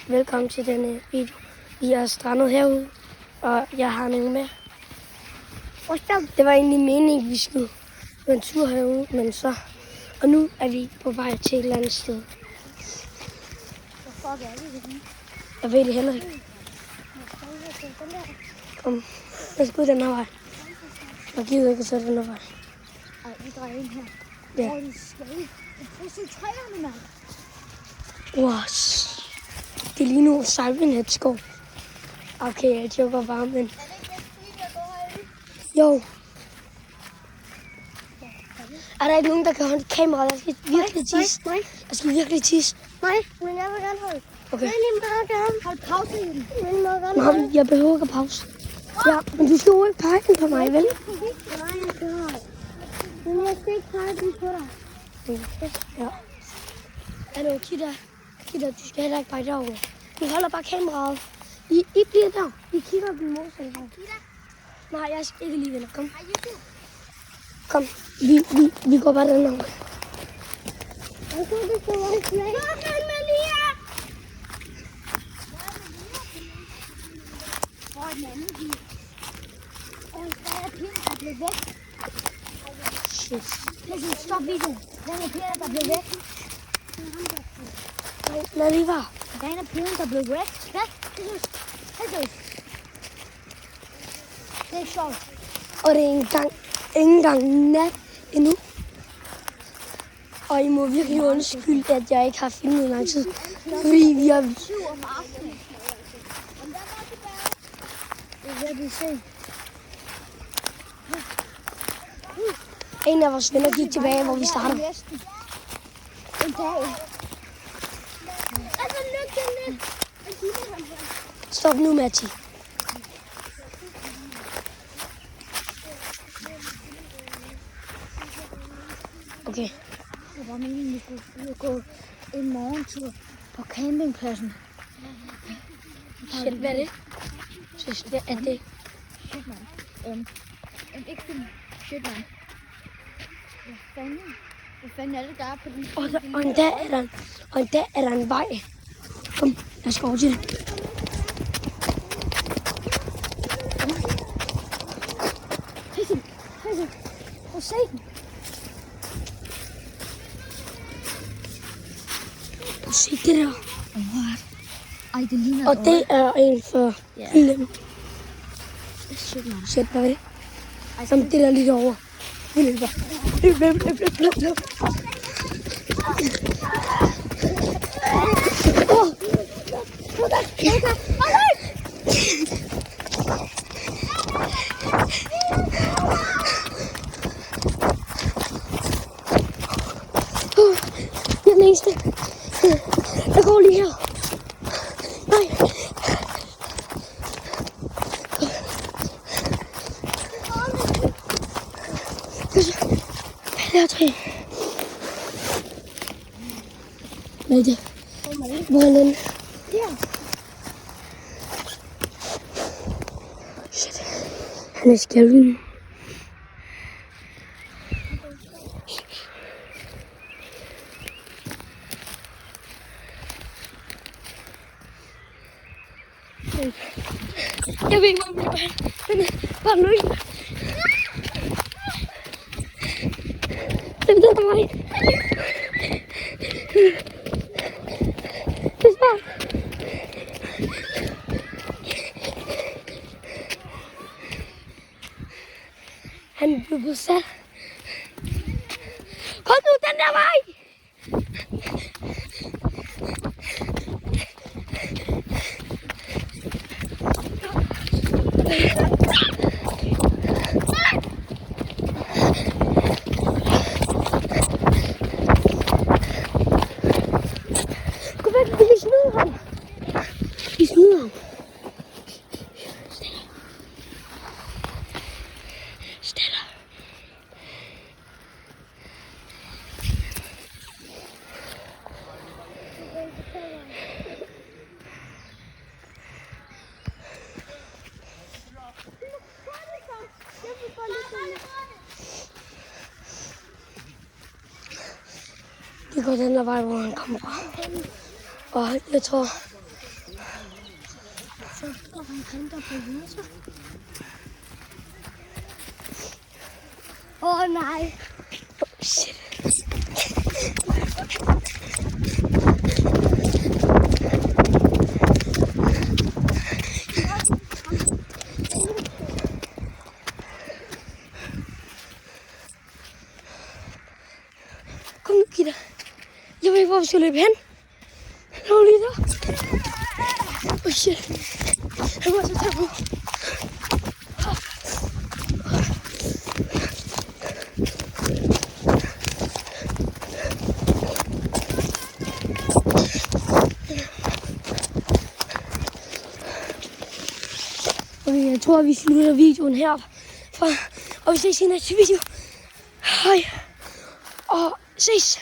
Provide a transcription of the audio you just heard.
velkommen til denne video. Vi er strandet herude, og jeg har nogen med. Det var egentlig meningen, at vi skulle på en tur herude, men så... Og nu er vi på vej til et eller andet sted. Hvor fuck er det? Jeg ved det heller ikke. Kom, lad os gå den her vej. Jeg gider ikke at sætte den her vej. Ej, vi drejer ind her. Ja. Hvor er det skægt. Prøv at se træerne, mand. Wow. Det er lige nu Sirenhead-skov. Okay, jeg joker bare, men... Er det ikke lidt fint at gå herinde? Jo. Er der ikke nogen, der kan holde kameraet? Jeg skal virkelig tisse. Nej, Jeg skal virkelig tisse. nej, men jeg vil gerne holde. Okay. Jeg vil lige meget gerne holde pause i den. Men må gerne holde. Nå, jeg behøver ikke at pause. Ja, men du skal jo ikke pege den på mig, vel? Nej, jeg skal holde. Men jeg skal ikke pege den på dig. Ja. Hallo, Kida. Kida, du skal heller ikke pege derovre. Du holder bare kameraet. I bliver der. Vi kigger på den modsætning. Kida, Nej, jeg skal ikke lige vende. Kom. har YouTube? Kom. Vi går bare den her. Jeg tror, det skal være flag. Hvor er Malia? Hvor er den anden bil? Og der er pigen, der blev væk. Shit. Lad os stoppe videoen. Den er pigen, der blev væk. Lad lige være. Der er en af pigerne, der blev væk. Hvad? Jesus. Det er ikke sjovt. Og det er ikke engang nat endnu. Og I må virkelig undskylde, at jeg ikke har filmet i lang tid. Fordi vi har... 7 om aftenen. Det er ved at se. En af vores venner gik tilbage, hvor vi startede. Næsten. En dag. Altså, lykke lidt. Stop nu, Matti. Okay. Det var meningen, vi skulle ud og gå en morgentur på campingpladsen. Shit, hvad er det? Synes det er det? Shit, mand. Ikke film. Shit, mand. Hvad fanden er det, der er på den? Og en dag er der en vej. Kom, lad os gå over til det. Prøv at se den. Prøv at se det der. Ej, det ligner Og det er en for Willem. Shit, mand. Shit, hvad er det? Jamen, det der lige derovre. Vi løber. Løb. Jeg er den eneste. Jeg går lige her. Nej. Hvad er det? Hvad er det? Hvor er den? Her. Shit. Han er skælden. Jeg ved ikke, hvor jeg vil. Bare nu ikke. Det er mig. Det er svært. Han blev besat. Kom nu, den der vej! Gå væk, vi kan snyde ham. Vi snyder ham. Stille. Det går den der vej, hvor han kommer fra. Og jeg tror, Så står han kanter på lyset. Nej. Shit. Kom nu, Gitte. Jeg ved ikke, hvor vi skal løbe hen. Han var lige der. Shit. Han var så tæt på. Okay, jeg tror, vi slutter videoen her. Og vi ses i næste video. Hej. Og ses.